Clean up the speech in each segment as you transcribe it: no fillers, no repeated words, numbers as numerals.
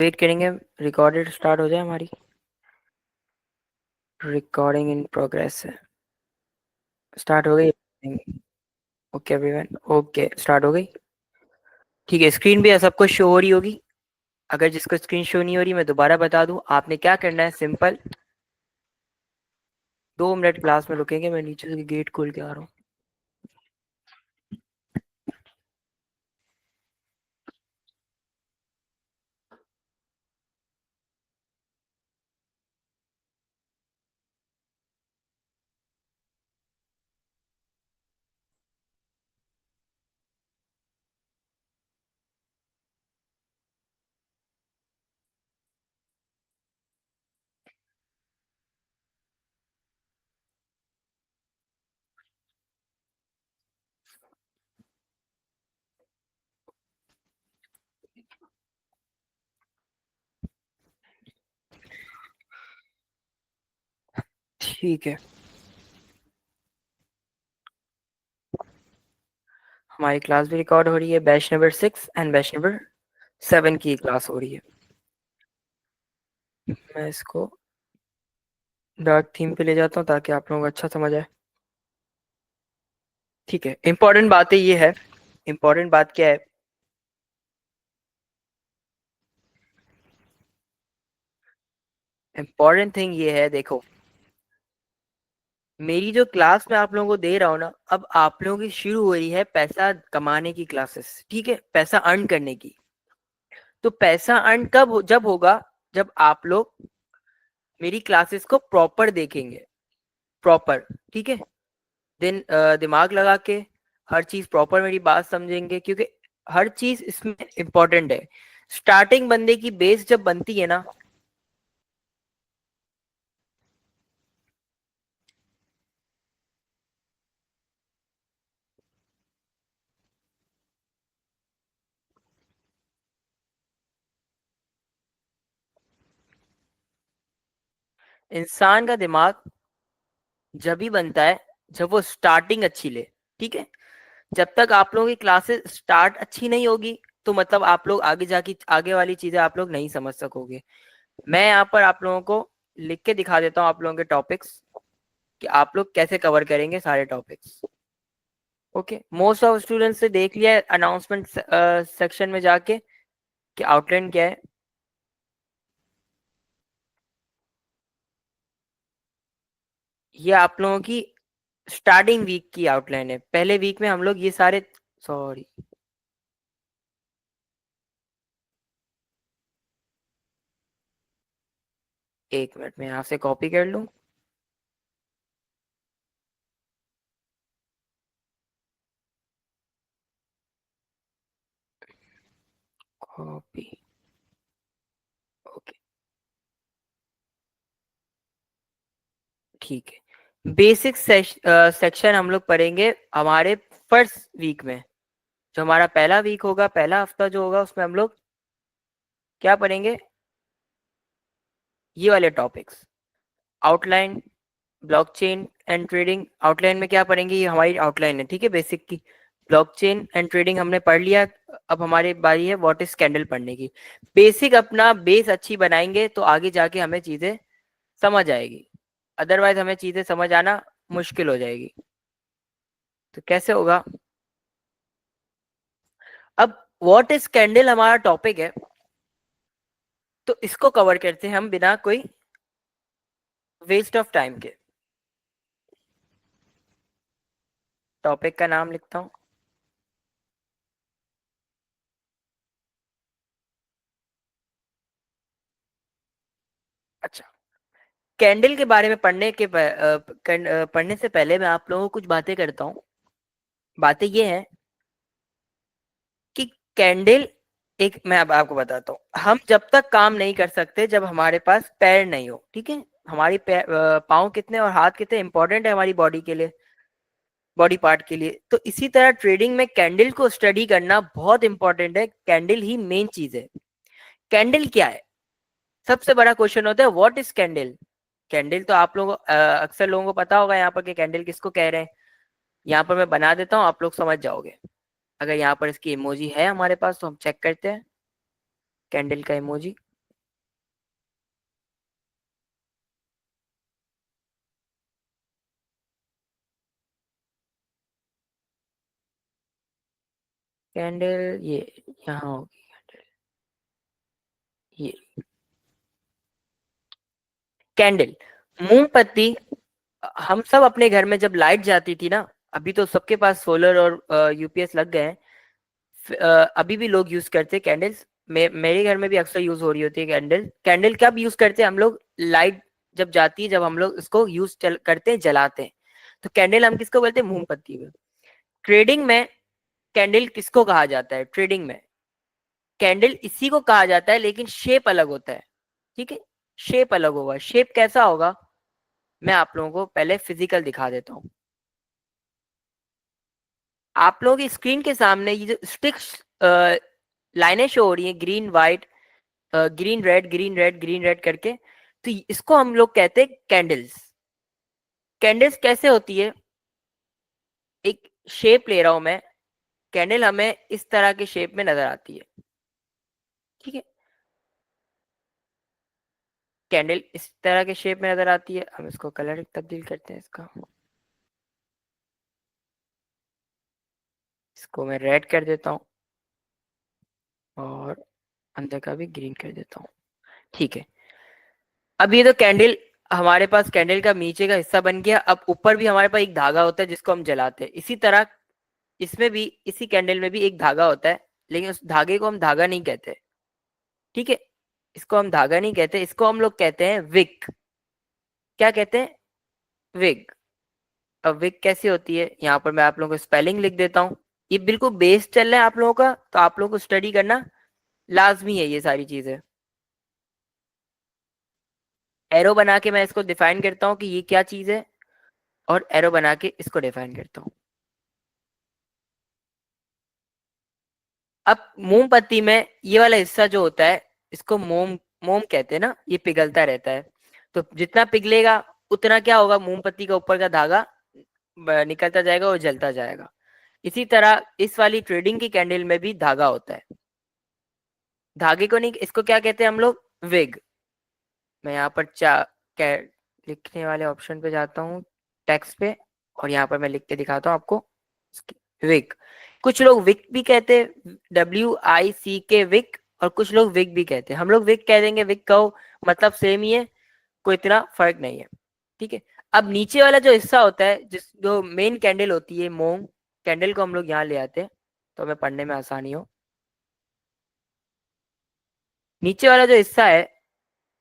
Wait करेंगे, recorded start हो जाए हमारी। रिकॉर्डिंग इन प्रोग्रेस है। स्टार्ट हो गई। ओके एवरीवन, ओके स्टार्ट हो गई। ठीक है, स्क्रीन भी सबको शो हो रही होगी। अगर जिसको स्क्रीन शो नहीं हो रही मैं दोबारा बता दूं, आपने क्या करना है, सिंपल 2 मिनट क्लास में रुकेंगे। मैं नीचे से गेट खोल के आ रहा हूँ। ठीक है, हमारी क्लास भी रिकॉर्ड हो रही है। Batch number 6 and batch number 7 की क्लास हो रही है। मैं इसको डार्क थीम पे ले जाता हूँ ताकि आप लोगों को अच्छा समझ आए। ठीक है, इंपॉर्टेंट बातें ये है। इंपॉर्टेंट बात क्या है? इंपॉर्टेंट थिंग ये है, देखो, मेरी जो क्लास में आप लोगों को दे रहा हूँ ना, अब आप लोगों की शुरू हो रही है पैसा कमाने की क्लासेस। ठीक है, पैसा अर्न करने की। तो पैसा अर्न जब होगा, जब आप लोग मेरी क्लासेस को प्रॉपर देखेंगे। प्रॉपर, ठीक है। दिन दिमाग लगा के हर चीज प्रॉपर मेरी बात समझेंगे, क्योंकि हर चीज इसमें इंपॉर्टेंट है। स्टार्टिंग बंदे की बेस जब बनती है ना, इंसान का दिमाग जब भी बनता है जब वो स्टार्टिंग अच्छी ले। ठीक है, जब तक आप लोगों की क्लासेस स्टार्ट अच्छी नहीं होगी, तो मतलब आप लोग आगे जाके आगे वाली चीजें आप लोग नहीं समझ सकोगे। मैं यहाँ पर आप लोगों को लिख के दिखा देता हूँ आप लोगों के टॉपिक्स, कि आप लोग कैसे कवर करेंगे सारे topics. Okay, most of students से देख लिया है अनाउंसमेंट सेक्शन में जाके कि आउटलाइन क्या है। ये आप लोगों की स्टार्टिंग वीक की आउटलाइन है। पहले वीक में हम लोग ये सारे, सॉरी, 1 मिनट में यहाँ से कॉपी कर लूँ। कॉपी। ओके, ठीक है। बेसिक सेक्शन हम लोग पढ़ेंगे हमारे फर्स्ट वीक में। जो हमारा पहला वीक होगा, पहला हफ्ता जो होगा, उसमें हम लोग क्या पढ़ेंगे? ये वाले topics, outline, blockchain and trading. Outline में क्या पढ़ेंगे? ये हमारी आउटलाइन है, ठीक है, बेसिक की। ब्लॉकचेन एंड ट्रेडिंग हमने पढ़ लिया। अब हमारी बारी है व्हाट इज कैंडल पढ़ने की। बेसिक अपना बेस अच्छी बनाएंगे तो आगे जाके हमें चीजें समझ आएगी। अदरवाइज हमें चीजें समझ आना मुश्किल हो जाएगी। तो कैसे होगा? अब व्हाट इज कैंडल हमारा टॉपिक है, तो इसको कवर करते हैं हम बिना कोई वेस्ट ऑफ टाइम के। टॉपिक का नाम लिखता हूँ। अच्छा, कैंडल के बारे में पढ़ने से पहले मैं आप लोगों को कुछ बातें करता हूँ। बातें ये हैं कि कैंडल, एक मैं अब आपको बताता हूँ। हम जब तक काम नहीं कर सकते जब हमारे पास पैर नहीं हो, ठीक है। हमारी पाँव कितने और हाथ कितने इंपॉर्टेंट है हमारी बॉडी के लिए, बॉडी पार्ट के लिए। तो इसी तरह ट्रेडिंग में कैंडल को स्टडी करना बहुत इंपॉर्टेंट है। कैंडल ही मेन चीज है। कैंडल क्या है? सबसे बड़ा क्वेश्चन होता है व्हाट इज कैंडल। कैंडल तो आप लोगों अक्सर लोगों को पता होगा यहाँ पर कि कैंडल किसको कह रहे हैं। यहाँ पर मैं बना देता हूँ, आप लोग समझ जाओगे। अगर यहाँ पर इसकी इमोजी है हमारे पास तो हम चेक करते हैं कैंडल का इमोजी। कैंडल ये यहाँ होगी कैंडल, ये कैंडल, मोमबत्ती। हम सब अपने घर में जब लाइट जाती थी ना, अभी तो सबके पास सोलर और यूपीएस लग गए हैं, अभी भी लोग यूज करते हैं कैंडल्स। मेरे घर में भी अक्सर यूज हो रही होती है कैंडल। कैंडल कब यूज करते हैं हम लोग? लाइट जब जाती है, जब हम लोग इसको यूज करते हैं, जलाते हैं। तो कैंडल हम किसको बोलते हैं? मोमबत्ती को। ट्रेडिंग में कैंडल किसको कहा जाता है? ट्रेडिंग में कैंडल इसी को कहा जाता है, लेकिन शेप अलग होता है। ठीक है, शेप अलग होगा। शेप कैसा होगा, मैं आप लोगों को पहले फिजिकल दिखा देता हूँ। आप लोगों की स्क्रीन के सामने ये जो स्टिक्स लाइनें शो हो रही है, green white, green red green red करके, तो इसको हम लोग कहते हैं कैंडल्स। कैंडल्स कैसे होती है? एक शेप ले रहा हूं मैं, कैंडल हमें इस तरह के शेप में नजर आती है। ठीक है, कैंडल इस तरह के शेप में नजर आती है। हम इसको कलर तब्दील करते हैं इसका, इसको मैं रेड कर देता हूँ और अंदर का भी ग्रीन कर देता हूँ। ठीक है, अब ये तो कैंडल, हमारे पास कैंडल का नीचे का हिस्सा बन गया। अब ऊपर भी हमारे पास एक धागा होता है जिसको हम जलाते हैं। इसी तरह इसमें भी, इसी कैंडल में भी एक धागा होता है, लेकिन उस धागे को हम धागा नहीं कहते। ठीक है, इसको हम धागा नहीं कहते, इसको हम लोग कहते हैं विक। क्या कहते हैं? विक। अब विक कैसी होती है, यहाँ पर मैं आप लोगों को स्पेलिंग लिख देता हूँ। ये बिल्कुल बेस चल रहा है आप लोगों का, तो आप लोगों को स्टडी करना लाजमी है ये सारी चीजें। एरो बना के मैं इसको डिफाइन करता हूँ कि ये क्या चीज है, और एरो बना के इसको डिफाइन करता हूँ। अब मोमबत्ती में ये वाला हिस्सा जो होता है, इसको मोम, मोम कहते हैं ना, ये पिघलता रहता है। तो जितना पिघलेगा उतना क्या होगा, मोमबत्ती का ऊपर का धागा निकलता जाएगा और जलता जाएगा। इसी तरह इस वाली ट्रेडिंग की कैंडल में भी धागा होता है। धागे को नहीं, इसको क्या कहते हैं हम लोग? विग। मैं यहाँ पर लिखने वाले ऑप्शन पे जाता हूँ, टेक्स्ट पे, और यहाँ पर मैं लिख के दिखाता हूँ आपको। विग, कुछ लोग विक भी कहते हैं, WICK विक, और कुछ लोग विग भी कहते हैं। हम लोग विक कह देंगे, विक कहो, मतलब सेम ही है, कोई इतना फर्क नहीं है। ठीक है, अब नीचे वाला जो हिस्सा होता है, जिस जो मेन कैंडल होती है, मोम कैंडल को हम लोग यहाँ ले आते हैं तो हमें पढ़ने में आसानी हो। नीचे वाला जो हिस्सा है,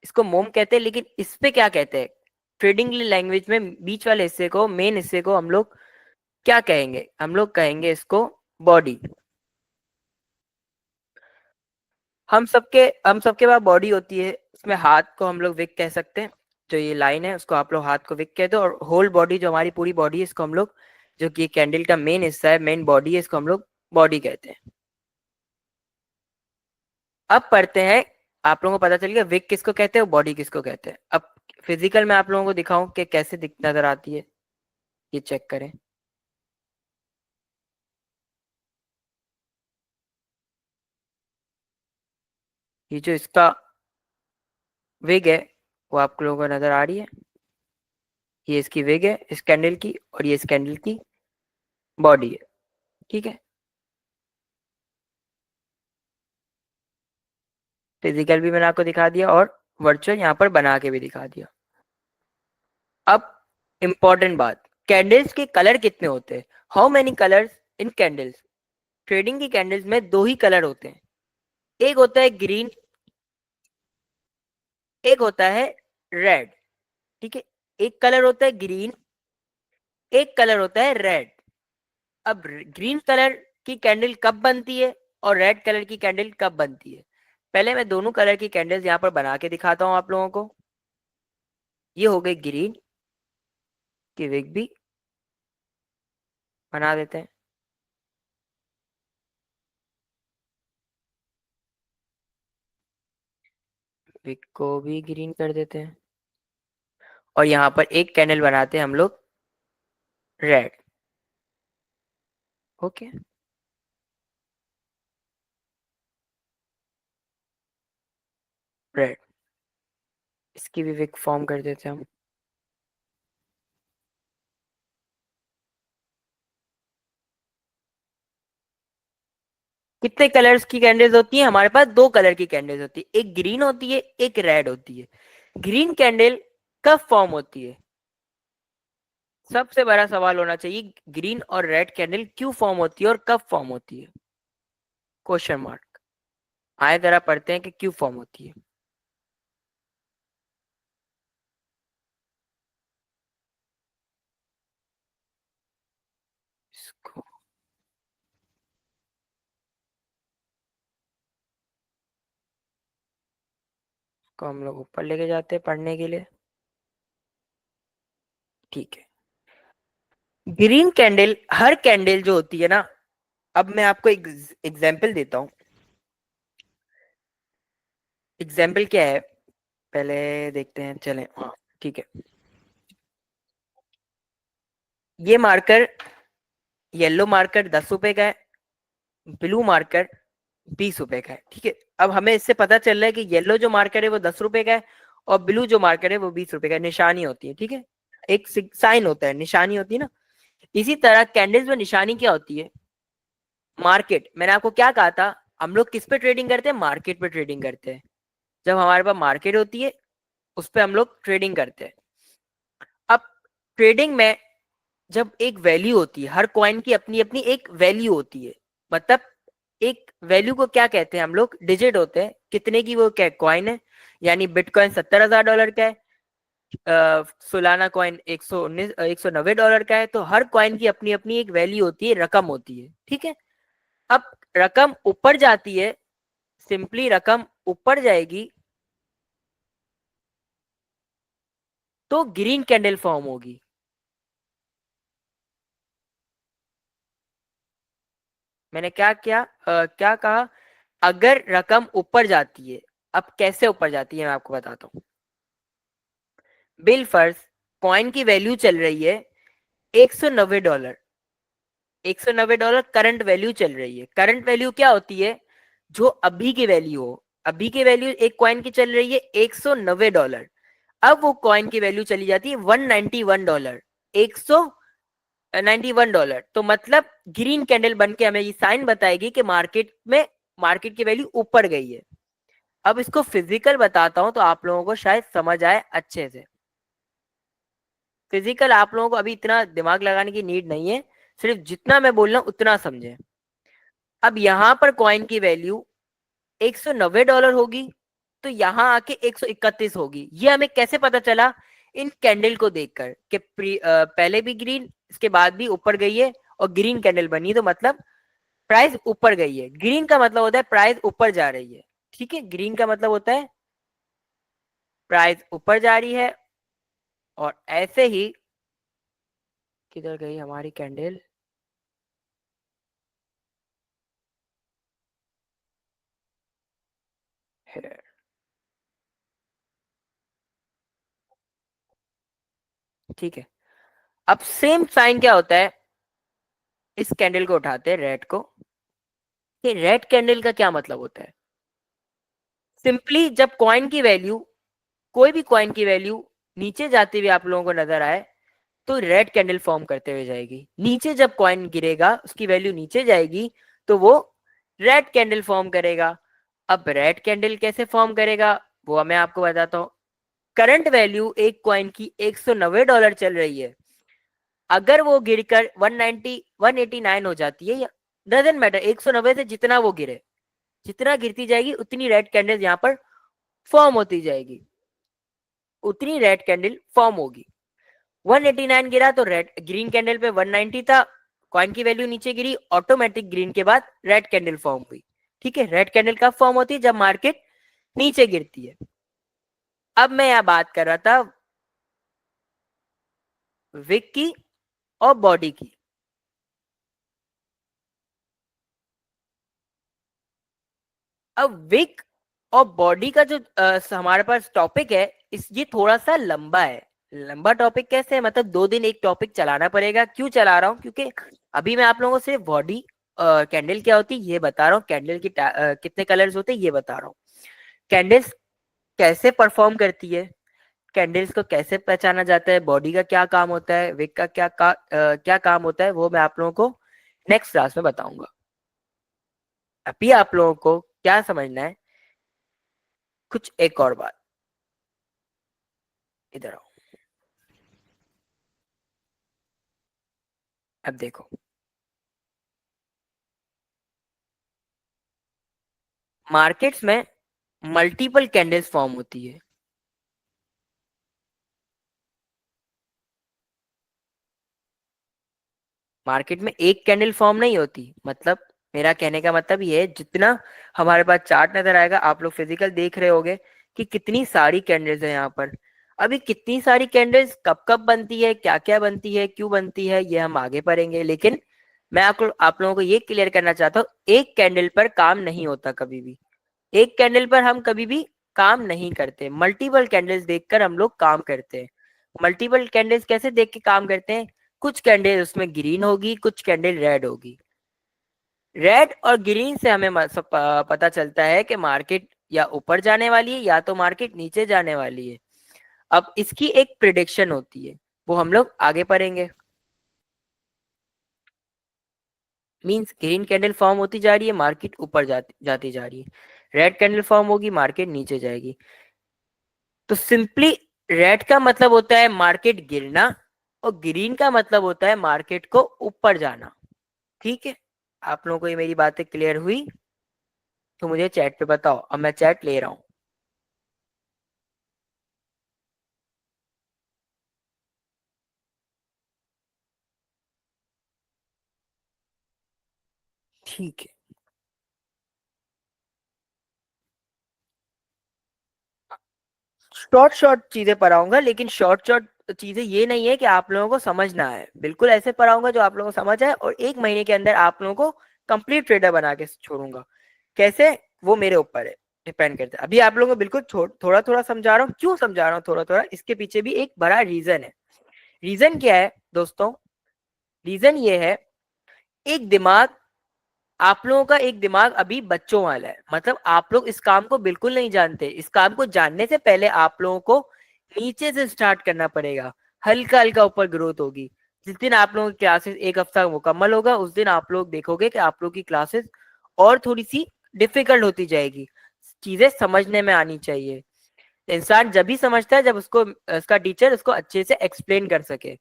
इसको मोम कहते हैं, लेकिन इस पे क्या कहते हैं ट्रेडिंग लैंग्वेज में? बीच वाले हिस्से को, मेन हिस्से को हम लोग क्या कहेंगे? हम लोग कहेंगे इसको बॉडी। हम सबके पास बॉडी होती है, उसमें हाथ को हम लोग विक कह सकते हैं। जो ये लाइन है उसको आप लोग हाथ को विक कहते हो, और होल बॉडी जो हमारी पूरी बॉडी है, इसको हम लोग, जो कि कैंडल का मेन हिस्सा है, मेन बॉडी है, इसको हम लोग बॉडी कहते हैं। अब पढ़ते हैं, आप लोगों को पता चल गया विक किसको कहते हैं और बॉडी किसको कहते हैं। अब फिजिकल में आप लोगों को दिखाऊं कि कैसे दिख नजर आती है, ये चेक करें। ये जो इसका विग है, वो आप लोगों को नजर आ रही है? ये इसकी विग है इस कैंडल की, और ये इस कैंडल की बॉडी है। ठीक है, फिजिकल भी मैंने आपको दिखा दिया और वर्चुअल यहाँ पर बना के भी दिखा दिया। अब इंपॉर्टेंट बात, कैंडल्स के कलर कितने होते हैं? How many colours in candles? Trading की कैंडल्स में दो ही कलर होते हैं। एक होता है ग्रीन, एक होता है रेड। ठीक है, एक कलर होता है ग्रीन, एक कलर होता है रेड। अब ग्रीन कलर की कैंडल कब बनती है और रेड कलर की कैंडल कब बनती है? पहले मैं दोनों कलर की कैंडल्स यहाँ पर बना के दिखाता हूँ आप लोगों को। ये हो गई ग्रीन की विग भी बना देते हैं, विग को भी ग्रीन कर देते हैं, और यहाँ पर एक कैंडल बनाते हैं हम लोग रेड। ओके, रेड, इसकी भी विग फॉर्म कर देते हैं हम। कितने कलर्स की कैंडल्स होती है हमारे पास? दो कलर की कैंडल्स होती है, एक ग्रीन होती है एक रेड होती है। ग्रीन कैंडल कब फॉर्म होती है? सबसे बड़ा सवाल होना चाहिए, ग्रीन और रेड कैंडल क्यों फॉर्म होती है और कब फॉर्म होती है? Question mark. आए जरा पढ़ते हैं कि क्यों फॉर्म होती है। इसको को हम लोग ऊपर लेके जाते हैं पढ़ने के लिए। ठीक है। ग्रीन कैंडल, हर कैंडल जो होती है ना, अब मैं आपको एक एग्जाम्पल देता हूँ। एग्जाम्पल क्या है, पहले देखते हैं, चलें, हाँ ठीक है। ये मार्कर, येलो मार्कर 10 रुपए का है, ब्लू मार्कर 20 रुपए का है। ठीक है, अब हमें इससे पता चल रहा है कि येलो जो मार्कर है वो 10 रुपए का है और ब्लू जो मार्कर है वो 20 रुपए का है। निशानी होती है, ठीक है, एक साइन होता है, निशानी होती है ना। इसी तरह कैंडल्स में निशानी क्या होती है? मार्केट। मैंने आपको क्या कहा था, हम लोग किस पे ट्रेडिंग करते हैं? मार्केट पे ट्रेडिंग करते हैं। जब हमारे पास मार्केट होती है उस पे हम लोग ट्रेडिंग करते हैं। अब ट्रेडिंग में जब एक वैल्यू होती है, हर कॉइन की अपनी अपनी एक वैल्यू होती है, मतलब एक वैल्यू को क्या कहते हैं हम लोग? डिजिट होते हैं, कितने की वो क्या कॉइन है। यानी बिटकॉइन $70,000 का है, सोलाना कॉइन 190 का है। तो हर कॉइन की अपनी अपनी एक वैल्यू होती है, रकम होती है, ठीक है। अब रकम ऊपर जाती है, सिंपली रकम ऊपर जाएगी तो ग्रीन कैंडल फॉर्म होगी। मैंने क्या क्या क्या कहा? अगर रकम ऊपर जाती है, अब कैसे ऊपर जाती है मैं आपको बताता हूँ। बिल फर्ज, कॉइन की वैल्यू चल रही है $190। $190 करंट वैल्यू चल रही है। करंट वैल्यू क्या होती है? जो अभी की वैल्यू हो। अभी की वैल्यू एक कॉइन की चल रही है $190। अब वो कॉइन की वैल्यू चली जाती है $191। $191, तो मतलब ग्रीन कैंडल बन के हमें ये साइन बताएगी कि मार्केट में, मार्केट की वैल्यू ऊपर गई है। अब इसको फिजिकल बताता हूं तो आप लोगों को शायद समझ आए अच्छे से। फिजिकल आप लोगों को अभी इतना दिमाग लगाने की नीड नहीं है, सिर्फ जितना मैं बोल रहा हूं उतना समझे। अब यहां पर कॉइन की वैल्यू $190 होगी, तो यहां आके 131 होगी। ये हमें कैसे पता चला? इन कैंडल को देखकर कि पहले भी ग्रीन, इसके बाद भी ऊपर गई है और ग्रीन कैंडल बनी, तो मतलब प्राइस ऊपर गई है। ग्रीन का मतलब होता है प्राइस ऊपर जा रही है, ठीक है, ग्रीन का मतलब होता है प्राइस ऊपर जा रही है। और ऐसे ही, किधर गई हमारी कैंडल? है, ठीक है। अब सेम साइन क्या होता है? इस कैंडल को उठाते हैं, रेड को। ये रेड कैंडल का क्या मतलब होता है? सिंपली जब कॉइन की वैल्यू, कोई भी कॉइन की वैल्यू नीचे जाती हुई आप लोगों को नजर आए तो रेड कैंडल फॉर्म करते हुए जाएगी। नीचे जब कॉइन गिरेगा, उसकी वैल्यू नीचे जाएगी तो वो रेड कैंडल फॉर्म करेगा। अब रेड कैंडल कैसे फॉर्म करेगा वो मैं आपको बताता हूँ। करंट वैल्यू एक कॉइन की $190 चल रही है। अगर वो गिरकर 190 189 हो जाती है, या डजेंट मैटर, 190 से जितना वो गिरे, जितना गिरती जाएगी उतनी रेड कैंडल यहाँ पर फॉर्म होती जाएगी, उतनी रेड कैंडल फॉर्म होगी। 189 गिरा तो रेड, ग्रीन कैंडल पे 190 था, कॉइन की वैल्यू नीचे गिरी, ऑटोमेटिक ग्रीन के बाद रेड कैंडल फॉर्म हुई। ठीक है, रेड कैंडल कब फॉर्म होती है? जब मार्केट नीचे गिरती है। अब मैं यहां बात कर रहा था विक की और बॉडी की। अब विक और बॉडी का जो हमारे पास टॉपिक है, इस ये थोड़ा सा लंबा है। लंबा टॉपिक कैसे है? मतलब 2 दिन एक टॉपिक चलाना पड़ेगा। क्यों चला रहा हूँ? क्योंकि अभी मैं आप लोगों को सिर्फ बॉडी, कैंडल क्या होती है ये बता रहा हूँ, कैंडल की कितने कलर्स होते हैं ये बता रहा हूँ, कैंडल्स कैसे परफॉर्म करती है, कैंडल्स को कैसे पहचाना जाता है, बॉडी का क्या काम होता है, विक का क्या काम होता है, वो मैं आप लोगों को नेक्स्ट क्लास में बताऊंगा। अभी आप लोगों को क्या समझना है, कुछ एक और बात, इधर आओ। अब देखो, मार्केट्स में मल्टीपल कैंडल्स फॉर्म होती है। मार्केट में एक कैंडल फॉर्म नहीं होती, मतलब मेरा कहने का मतलब ये है, जितना हमारे पास चार्ट नजर आएगा, आप लोग फिजिकल देख रहे होगे कि कितनी सारी कैंडल्स है यहाँ पर। अभी कितनी सारी कैंडल्स कब कब बनती है, क्या क्या बनती है, क्यों बनती है, ये हम आगे पढ़ेंगे। लेकिन मैं आपको, आप लोगों को ये क्लियर करना चाहता हूँ, एक कैंडल पर काम नहीं होता कभी भी। एक कैंडल पर हम कभी भी काम नहीं करते, मल्टीपल कैंडल्स देखकर हम लोग काम करते हैं। मल्टीपल कैंडल्स कैसे देख के काम करते हैं, कुछ कैंडल उसमें ग्रीन होगी, कुछ कैंडल रेड होगी। रेड और ग्रीन से हमें पता चलता है कि मार्केट या ऊपर जाने वाली है या तो मार्केट नीचे जाने वाली है। अब इसकी एक प्रिडिक्शन होती है, वो हम लोग आगे पढ़ेंगे। मींस ग्रीन कैंडल फॉर्म होती जा रही है, मार्केट ऊपर जाती जा रही है। रेड कैंडल फॉर्म होगी, मार्केट नीचे जाएगी। तो सिंपली रेड का मतलब होता है मार्केट गिरना, और ग्रीन का मतलब होता है मार्केट को ऊपर जाना। ठीक है, आप लोगों को ये मेरी बातें क्लियर हुई? तो मुझे चैट पे बताओ, अब मैं चैट ले रहा हूँ। ठीक है, शॉर्ट शॉर्ट चीजें पढ़ाऊंगा, लेकिन शॉर्ट शॉर्ट चीजें ये नहीं है कि आप लोगों को समझना है, बिल्कुल ऐसे पढ़ाऊंगा जो आप लोगों को समझ आए, और 1 महीने के अंदर आप लोगों को कंप्लीट ट्रेडर बना के छोड़ूंगा। कैसे, वो मेरे ऊपर है, डिपेंड करता है। अभी आप लोगों को बिल्कुल थोड़ा थोड़ा समझा रहा हूँ। क्यों समझा रहा हूँ थोड़ा थोड़ा, इसके पीछे भी एक बड़ा रीजन है। रीजन क्या है दोस्तों? रीजन ये है, एक दिमाग, आप लोगों का एक दिमाग अभी बच्चों वाला है, मतलब आप लोग इस काम को बिल्कुल नहीं जानते। इस काम को जानने से पहले आप लोगों को नीचे से स्टार्ट करना पड़ेगा, हल्का हल्का ऊपर ग्रोथ होगी। जिस दिन आप लोगों की क्लासेस 1 हफ्ता मुकम्मल होगा, उस दिन आप लोग देखोगे कि आप लोग की क्लासेस और थोड़ी सी डिफिकल्ट होती जाएगी, चीजें समझने में आनी चाहिए। इंसान जब भी समझता है जब उसको उसका टीचर उसको अच्छे से एक्सप्लेन कर सके।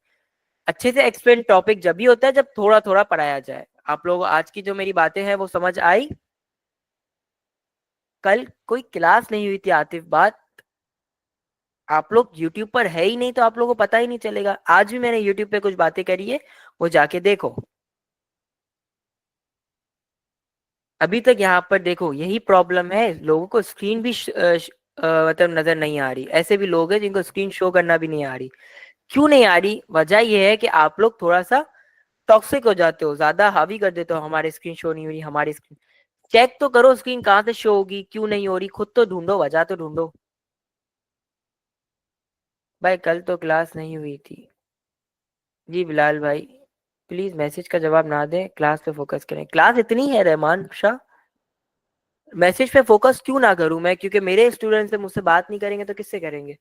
अच्छे से एक्सप्लेन टॉपिक जब भी होता है जब थोड़ा थोड़ा पढ़ाया जाए। आप लोग आज की जो मेरी बातें हैं वो समझ आई? कल कोई क्लास नहीं हुई थी आतिफ, बात आप लोग यूट्यूब पर है ही नहीं, तो आप लोगों को पता ही नहीं चलेगा। आज भी मैंने यूट्यूब पे कुछ बातें करी है, वो जाके देखो। अभी तक यहाँ पर देखो, यही प्रॉब्लम है, लोगों को स्क्रीन भी मतलब नजर नहीं आ रही। ऐसे भी लोग हैं जिनको स्क्रीन शो करना भी नहीं आ रही। क्यों नहीं आ रही? वजह यह है कि आप लोग थोड़ा सा टॉक्सिक हो जाते हो, ज्यादा हावी कर देते हो, हमारी स्क्रीन शो नहीं हो रही, हमारी स्क्रीन। चेक तो करो स्क्रीन कहाँ से शो होगी, क्यों नहीं हो रही, खुद तो ढूंढो, वजह तो ढूंढो। भाई कल तो क्लास नहीं हुई थी। जी बिलाल भाई, प्लीज मैसेज का जवाब ना दें, क्लास पे फोकस करें। क्लास इतनी है रहमान शाह, मैसेज पे फोकस क्यों ना करूं मैं? क्योंकि मेरे स्टूडेंट से मुझसे बात नहीं करेंगे तो किससे करेंगे?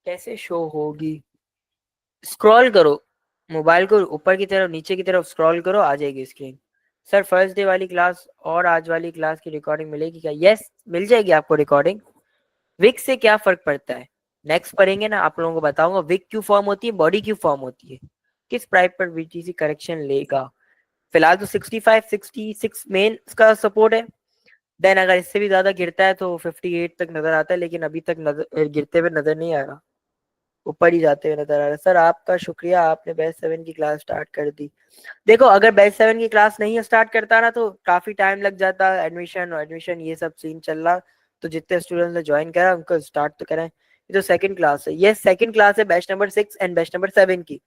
कैसे शो होगी? स्क्रॉल करो, मोबाइल को ऊपर की तरफ नीचे की तरफ स्क्रॉल करो, आ जाएगी स्क्रीन। सर फर्स्ट डे वाली क्लास और आज वाली क्लास की रिकॉर्डिंग मिलेगी क्या? यस, मिल जाएगी आपको रिकॉर्डिंग। विक से क्या फर्क पड़ता है, नेक्स्ट पढ़ेंगे ना, आप लोगों को बताऊंगा विक क्यों फॉर्म होती है, बॉडी क्यों फॉर्म होती है, किस प्राइस पर बीटीसी करेक्शन लेगा। फिलहाल तो 65 66 मेन का सपोर्ट है। देन अगर इससे भी ज्यादा गिरता है तो 58 तक नजर आता है, लेकिन अभी तक नजर गिरते हुए नजर नहीं आ रहा, ऊपर ही जाते हुए नजर आ रहा है। सर आपका शुक्रिया, आपने बैच 7 की क्लास स्टार्ट कर दी। देखो अगर बैच 7 की क्लास नहीं स्टार्ट करता ना तो काफी टाइम लग जाता, एडमिशन एडमिशन ये सब सीन चल रहा। तो जितने स्टूडेंट्स ने ज्वाइन करा उनको स्टार्ट तो करें। ये तो सेकंड क्लास है, ये सेकंड क्लास है batch number 6 and batch number 7 की।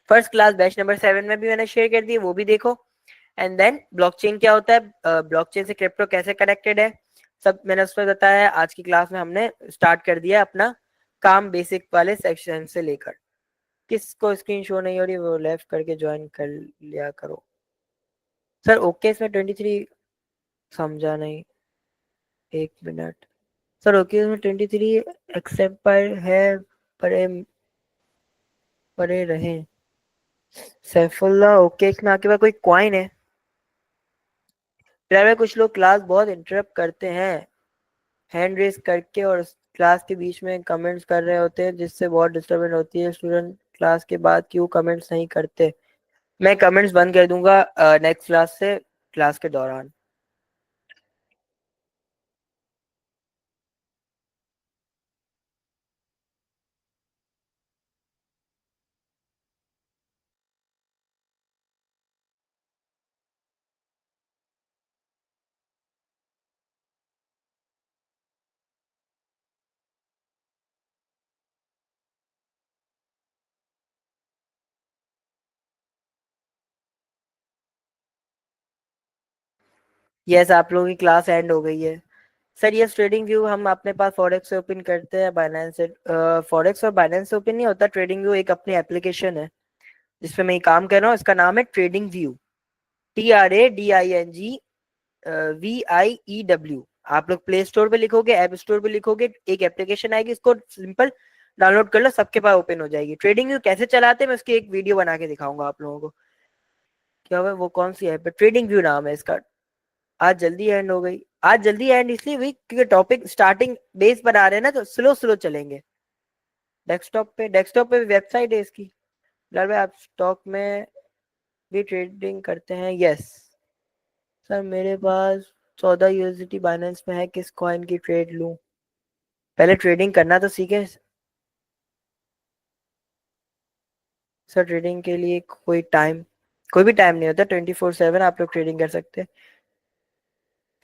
फर्स्ट क्लास बैच नंबर 7 में भी मैंने शेयर कर दी, वो भी देखो। एंड देन ब्लॉकचेन क्या होता है, ब्लॉकचेन से क्रिप्टो कैसे कनेक्टेड है, सब मैंने उसमें बताया है। आज की क्लास में हमने स्टार्ट कर दिया अपना काम बेसिक वाले सेक्शन से लेकर। किसको स्क्रीन शो नहीं हो रही वो लेफ्ट करके ज्वाइन कर लिया करो। सर ओके इसमें 23 समझा नहीं। एक मिनट सर। ओके उसमें 23 एक्सेप्ट पर है। परे परे रहे। सैफुल्ला ओके इसमें आपके पास कोई क्वाइन है? यार कुछ लोग क्लास बहुत इंटरप्ट करते हैं हैंड रेस करके, और क्लास के बीच में कमेंट्स कर रहे होते हैं, जिससे बहुत डिस्टर्बेंस होती है। स्टूडेंट क्लास के बाद क्यों कमेंट्स नहीं करते? मैं कमेंट्स बंद कर दूंगा नेक्स्ट क्लास से, क्लास के दौरान। यस, आप लोगों की क्लास एंड हो गई है। सर ये ट्रेडिंग व्यू हम अपने पास फॉरेक्स से ओपन करते हैं, बाइनेंस से। फॉरेक्स और बाइनेंस से ओपन नहीं होता। ट्रेडिंग व्यू एक अपनी एप्लीकेशन है जिसपे मैं ये काम कर रहा हूँ। इसका नाम है ट्रेडिंग व्यू। TRADINGVIEW। आप लोग प्ले स्टोर पे लिखोगे, ऐप स्टोर पे लिखोगे, एक एप्लीकेशन आएगी, इसको सिंपल डाउनलोड कर लो, सबके पास ओपन हो जाएगी। ट्रेडिंग व्यू कैसे चलाते हैं मैं उसकी एक वीडियो बना के दिखाऊंगा आप लोगों को। क्या हुआ, वो कौन सी ऐप है? ट्रेडिंग व्यू नाम है इसका। आज जल्दी एंड हो गई। आज जल्दी एंड इसलिए हुई क्योंकि टॉपिक स्टार्टिंग बेस पर आ रहे हैं ना, तो स्लो स्लो चलेंगे। डेस्कटॉप पे वेबसाइट है इसकी। लाल भाई आप स्टॉक में भी ट्रेडिंग करते हैं? यस सर, मेरे पास 14 USDT बाइनेंस में है। किस कॉइन की ट्रेड लूं? पहले ट्रेडिंग करना तो सीखे। सर ट्रेडिंग के लिए कोई भी टाइम नहीं होता। 24/7 आप लोग ट्रेडिंग कर सकते हैं।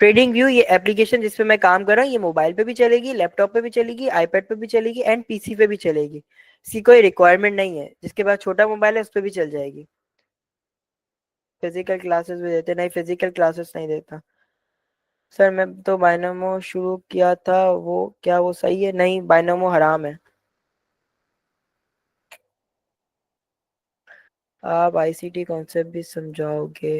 ट्रेडिंग व्यू ये एप्लीकेशन जिसपे मैं काम कर रहा हूँ, ये मोबाइल पे भी चलेगी, लैपटॉप पे भी चलेगी, आईपैड पे भी चलेगी एंड पीसी पे भी चलेगी। इसकी कोई रिक्वायरमेंट नहीं है, जिसके पास छोटा मोबाइल है उस पर भी चल जाएगी। फिजिकल क्लासेस भी देते? नहीं, फिजिकल क्लासेस नहीं देता। सर मैं तो बायनोमो शुरू किया था, वो क्या वो सही है? नहीं, बायनोमो हराम है। आप आईसीटी कॉन्सेप्ट भी समझाओगे?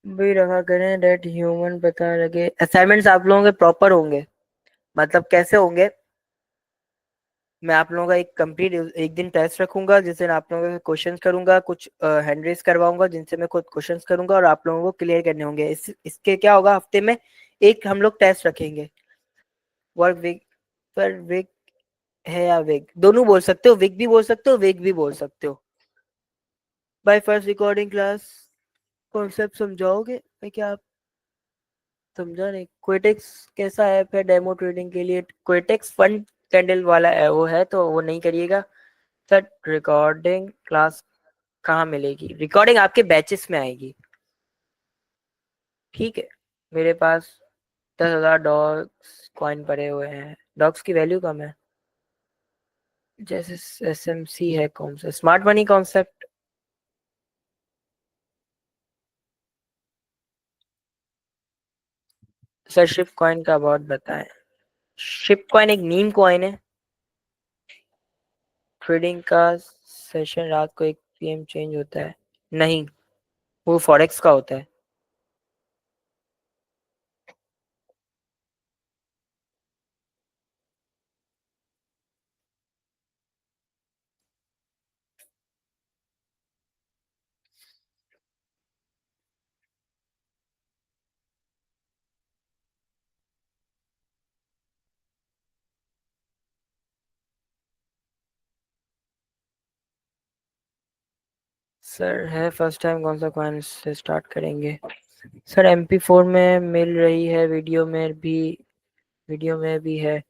भी रखा करें डेट ह्यूमन पता लगे। असाइनमेंट्स आप लोगों के प्रॉपर होंगे? मतलब कैसे होंगे? मैं आप लोगों का एक कंप्लीट एक दिन टेस्ट रखूंगा, जिस दिन आप लोगों के क्वेश्चंस करूंगा, कुछ हैंड रेस करवाऊंगा जिनसे मैं खुद क्वेश्चंस करूंगा, और आप लोगों को क्लियर करने होंगे। इसके क्या होगा, हफ्ते में एक हम लोग टेस्ट रखेंगे। वर्क वीक पर वीक है या वीक दोनों बोल सकते हो, वीक भी बोल सकते हो, वीक भी बोल सकते हो। By first recording class concept समझाओगे? मैं क्या आप समझा नहीं। क्विटेक्स कैसा ऐप है डेमो ट्रेडिंग के लिए? क्विटेक्स फंड कैंडल वाला है, वो है तो वो नहीं करिएगा। सर रिकॉर्डिंग क्लास कहाँ मिलेगी? रिकॉर्डिंग आपके बैचेस में आएगी। ठीक है, मेरे पास 10,000 डॉग्स कॉइन पड़े हुए हैं। डॉग्स की वैल्यू कम है। जैसे SMC है, कौन सा smart money concept? Sir ship coin का बहुत बताएं। शिप कॉइन एक नीम कॉइन है। ट्रेडिंग का सेशन रात को 1 PM चेंज होता है? नहीं, वो फॉरेक्स का होता है। सर है फर्स्ट टाइम, कौन सा कॉइन से स्टार्ट करेंगे? सर MP4 में मिल रही है, वीडियो में भी है।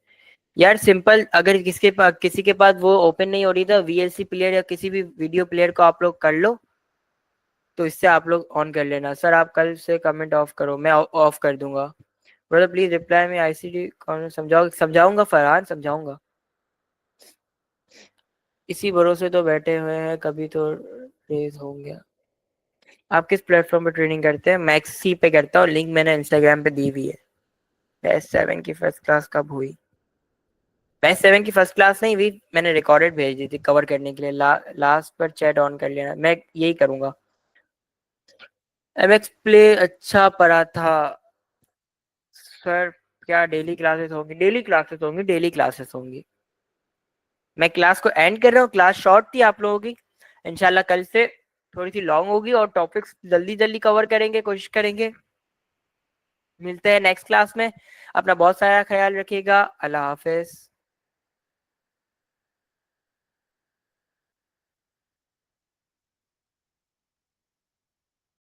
यार सिंपल, अगर किसी के पास वो ओपन नहीं हो रही था VLC प्लेयर या किसी भी वीडियो प्लेयर को आप लोग कर लो, तो इससे आप लोग ऑन कर लेना। सर आप कल से कमेंट ऑफ करो, मैं ऑफ कर दूंगा। ब्रदर प्लीज रिप्लाई में ICT कौन समझाऊंगा फरहान, समझाऊंगा। इसी भरोसे तो बैठे हुए हैं, कभी तो रेज होंगे। आप किस प्लेटफॉर्म पे ट्रेनिंग करते हैं? मैक्सी पे करता हूँ, लिंक मैंने इंस्टाग्राम पे दी हुई है। बेस्ट सेवन की फर्स्ट क्लास कब हुई? बेस्ट सेवन की फर्स्ट क्लास नहीं हुई, मैंने रिकॉर्डेड भेज दी थी कवर करने के लिए। लास्ट पर चैट ऑन कर लेना, मैं यही करूंगा। एमएक्स प्ले अच्छा पढ़ा था सर। क्या डेली क्लासेस होंगी? डेली क्लासेस होंगी, डेली क्लासेस होंगी। मैं क्लास को एंड कर रहा हूँ, क्लास शॉर्ट थी आप लोगों की। इंशाल्लाह कल से थोड़ी सी लॉन्ग होगी और टॉपिक्स जल्दी जल्दी कवर करेंगे, कोशिश करेंगे। मिलते हैं नेक्स्ट क्लास में। अपना बहुत सारा ख्याल रखिएगा। अल्लाह हाफिज।